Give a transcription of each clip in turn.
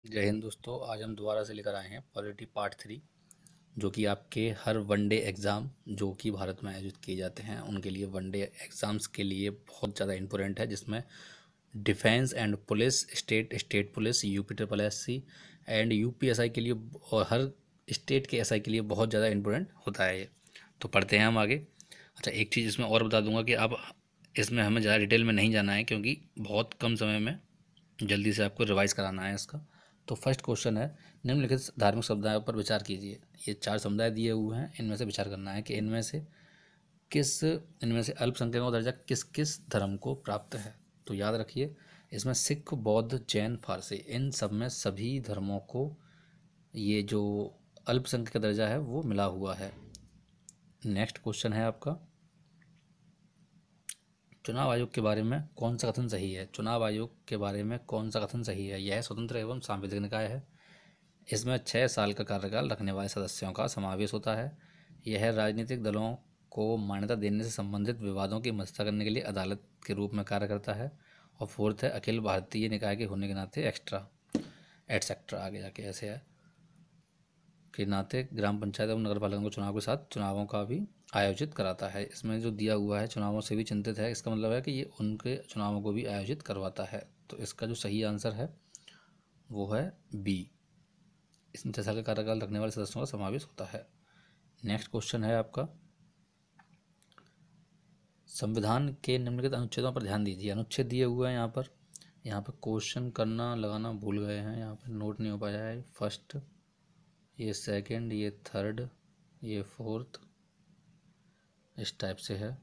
जय हिंद दोस्तों। आज हम दोबारा से लेकर आए हैं पॉलिटी पार्ट 3, जो कि आपके हर वनडे एग्ज़ाम जो कि भारत में आयोजित किए जाते हैं उनके लिए वनडे एग्ज़ाम्स के लिए बहुत ज़्यादा इम्पोर्टेंट है, जिसमें defence and police, state police, UP triple S C and UPSI के लिए और हर स्टेट के एसआई के लिए बहुत ज़्यादा इम्पोर्टेंट होता है ये। तो पढ़ते हैं हम आगे। अच्छा, एक चीज़ इसमें और बता दूंगा कि अब इसमें हमें ज़्यादा डिटेल में नहीं जाना है, क्योंकि बहुत कम समय में जल्दी से आपको रिवाइज कराना है इसका। तो फर्स्ट क्वेश्चन है, निम्नलिखित धार्मिक समुदायों पर विचार कीजिए। ये 4 समुदाय दिए हुए हैं, इनमें से विचार करना है कि इनमें से अल्पसंख्यकों का दर्जा किस किस धर्म को प्राप्त है। तो याद रखिए, इसमें सिख, बौद्ध, जैन, फारसी, इन सब में सभी धर्मों को ये जो अल्पसंख्यक का दर्जा है वो मिला हुआ है। नेक्स्ट क्वेश्चन है आपका, चुनाव आयोग के बारे में कौन सा कथन सही है। चुनाव आयोग के बारे में कौन सा कथन सही है। यह स्वतंत्र एवं सांविधिक निकाय है। इसमें 6 साल का कार्यकाल रखने वाले सदस्यों का समावेश होता है। यह राजनीतिक दलों को मान्यता देने से संबंधित विवादों की मध्यस्थता करने के लिए अदालत के रूप में कार्य करता है। और फोर्थ है, अखिल भारतीय निकाय के होने के नाते एक्स्ट्रा एटसेट्रा आगे जाके ऐसे है के नाते ग्राम पंचायत एवं नगर पालिका को चुनाव के साथ चुनावों का भी आयोजित कराता है। इसमें जो दिया हुआ है चुनावों से भी चिंतित है, इसका मतलब है कि ये उनके चुनावों को भी आयोजित करवाता है। तो इसका जो सही आंसर है वो है बी। इसमें 6 साल का कार्यकाल रखने वाले सदस्यों का समावेश होता है। नेक्स्ट क्वेश्चन है आपका, संविधान के निम्नलिखित अनुच्छेदों पर ध्यान दीजिए। अनुच्छेद दिए हुए हैं यहाँ पर क्वेश्चन करना लगाना भूल गए हैं, यहाँ पर नोट नहीं हो पाया है। फर्स्ट, ये सेकंड, ये थर्ड, ये फोर्थ, इस टाइप से है,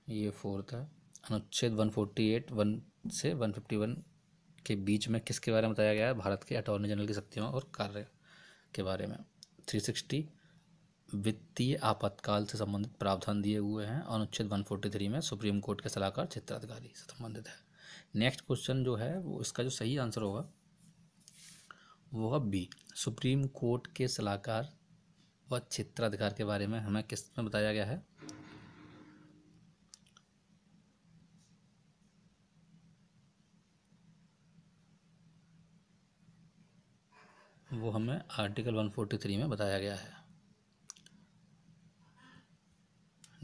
ये फोर्थ है। अनुच्छेद 148 1 से 151 के बीच में किसके बारे में बताया गया है। भारत के अटॉर्नी जनरल की शक्तियों और कार्य के बारे में। 360 वित्तीय आपातकाल से संबंधित प्रावधान दिए हुए हैं। अनुच्छेद 143 में सुप्रीम कोर्ट के सलाहकार क्षेत्राधिकारी से संबंधित है। नेक्स्ट क्वेश्चन जो है वो इसका जो सही आंसर होगा वो है बी। सुप्रीम कोर्ट के सलाहकार व क्षेत्राधिकार के बारे में हमें किस में बताया गया है। वो हमें आर्टिकल 143 में बताया गया है।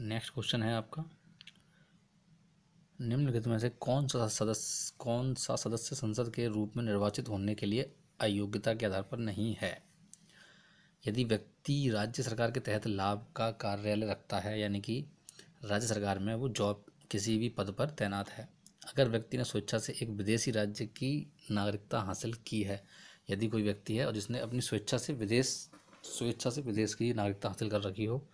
नेक्स्ट क्वेश्चन है आपका, निम्नलिखित में से कौन सा सदस्य संसद के रूप में निर्वाचित होने के लिए अयोग्यता के आधार पर नहीं है। यदि व्यक्ति राज्य सरकार के तहत लाभ का कार्यालय रखता है, यानी कि राज्य सरकार में वो जॉब किसी भी पद पर तैनात है। अगर व्यक्ति ने स्वेच्छा से एक विदेशी राज्य की नागरिकता हासिल की है, यदि कोई व्यक्ति है और जिसने अपनी स्वेच्छा से विदेश की नागरिकता हासिल कर रखी हो।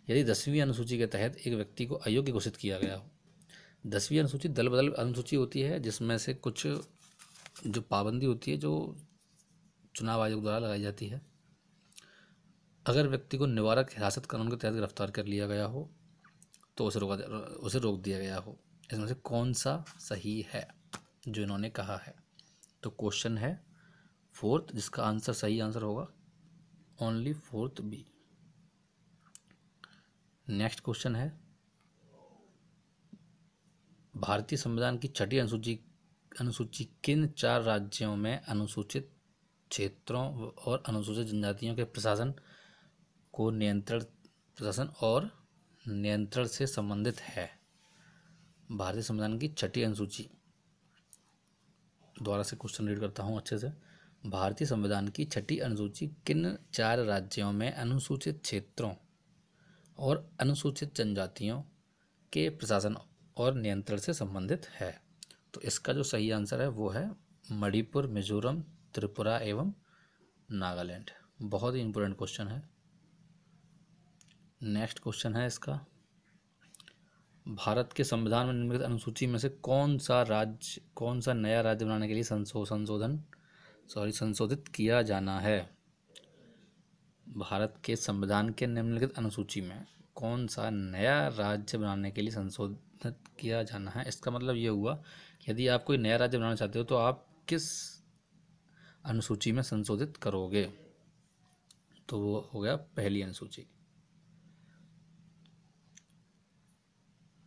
यदि 10वीं अनुसूची के तहत एक व्यक्ति को अयोग्य घोषित किया गया हो। 10वीं अनुसूची दल बदल अनुसूची होती है, जिसमें से कुछ जो पाबंदी होती है जो चुनाव आयोग द्वारा लगाई जाती है। अगर व्यक्ति को निवारक हिरासत कानून के तहत गिरफ्तार कर लिया गया हो तो उसे रोक दिया गया हो। इसमें से कौन सा सही है जो इन्होंने कहा है। तो क्वेश्चन है फोर्थ, जिसका आंसर सही आंसर होगा only fourth B. Next question है, भारतीय संविधान की 6ठी अनुसूची किन 4 राज्यों में अनुसूचित क्षेत्रों और अनुसूचित जनजातियों के प्रशासन और नियंत्रण से संबंधित है। भारतीय संविधान की 6ठी अनुसूची, दोबारा से क्वेश्चन रीड करता हूँ अच्छे से। भारतीय संविधान की 6ठी अनुसूची किन 4 राज्यों में अनुसूचित क्षेत्रों और अनुसूचित जनजातियों के प्रशासन और नियंत्रण से संबंधित है। तो इसका जो सही आंसर है वो है मणिपुर, मिजोरम, त्रिपुरा एवं नागालैंड। बहुत ही इंपॉर्टेंट क्वेश्चन है। नेक्स्ट क्वेश्चन है इसका, भारत के संविधान में निम्नलिखित अनुसूची में से कौन सा नया राज्य बनाने के लिए संशोधित किया जाना है। भारत के संविधान के निम्नलिखित अनुसूची में कौन सा नया राज्य बनाने के लिए संशोधित किया जाना है। इसका मतलब ये हुआ, यदि आप कोई नया राज्य बनाना चाहते हो तो आप किस अनुसूची में संशोधित करोगे। तो वो हो गया पहली अनुसूची।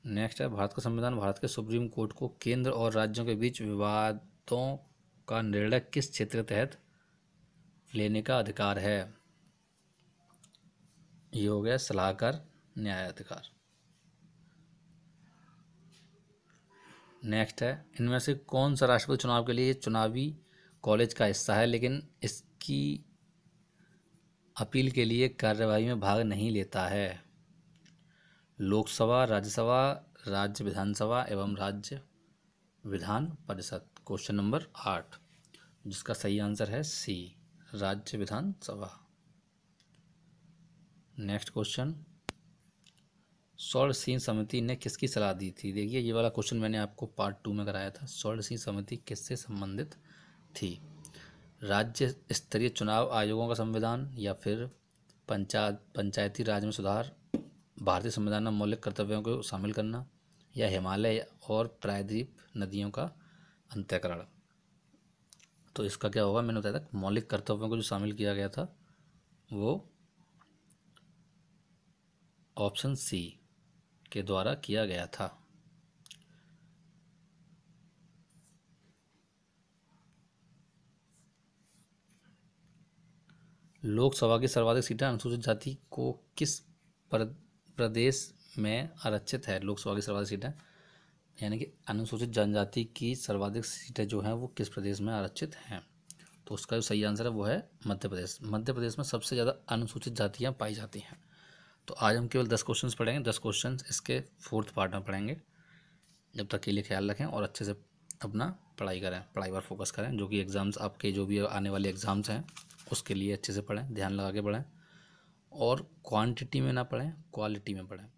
नेक्स्ट है, भारत का संविधान भारत के सुप्रीम कोर्ट को केंद्र और राज्यों के बीच विवादों का निर्णय किस क्षेत्र के तहत लेने का अधिकार है? ये हो गया सलाहकार न्यायाधिकार। नेक्स्ट है, इनमें से कौन सा राष्ट्रपति चुनाव के लिए चुनावी कॉलेज का हिस्सा है लेकिन इसकी अपील के लिए कार्यवाही में भाग नहीं लेता है? लोकसभा, राज्यसभा, राज्य विधानसभा एवं राज्य विधान परिषद। क्वेश्चन नंबर 8, जिसका सही आंसर है सी, राज्य विधानसभा। नेक्स्ट क्वेश्चन, स्वर्ण सिंह समिति ने किसकी सलाह दी थी? देखिए ये वाला क्वेश्चन मैंने आपको पार्ट 2 में कराया था। स्वर्ण सिंह समिति किससे संबंधित थी? राज्य स्तरीय चुनाव आयोगों का संविधान, या फिर पंचायती राज में सुधार, भारतीय संविधान में मौलिक कर्तव्यों को शामिल करना, या हिमालय और प्रायद्वीप नदियों का अंतःकरण। तो इसका क्या होगा, मैंने बताया था मौलिक कर्तव्यों को जो शामिल किया गया था वो ऑप्शन सी के द्वारा किया गया था। लोकसभा की सर्वाधिक सीटें अनुसूचित जाति को किस प्रदेश में आरक्षित है? लोकसभा की सर्वाधिक सीटें यानी कि अनुसूचित जनजाति की सर्वाधिक सीटें जो हैं वो किस प्रदेश में आरक्षित हैं? तो उसका जो सही आंसर है वो है मध्य प्रदेश। मध्य प्रदेश में सबसे ज़्यादा अनुसूचित जातियाँ पाई जाती हैं। तो आज हम केवल 10 क्वेश्चंस पढ़ेंगे। 10 क्वेश्चंस इसके 4th पार्ट में पढ़ेंगे। जब तक के लिए ख्याल रखें और अच्छे से अपना पढ़ाई करें, पढ़ाई पर फोकस करें। जो कि एग्ज़ाम्स आपके जो भी आने वाले एग्ज़ाम्स हैं उसके लिए अच्छे से पढ़ें, ध्यान लगा के पढ़ें और क्वांटिटी में ना पढ़ें, क्वालिटी में पढ़ें।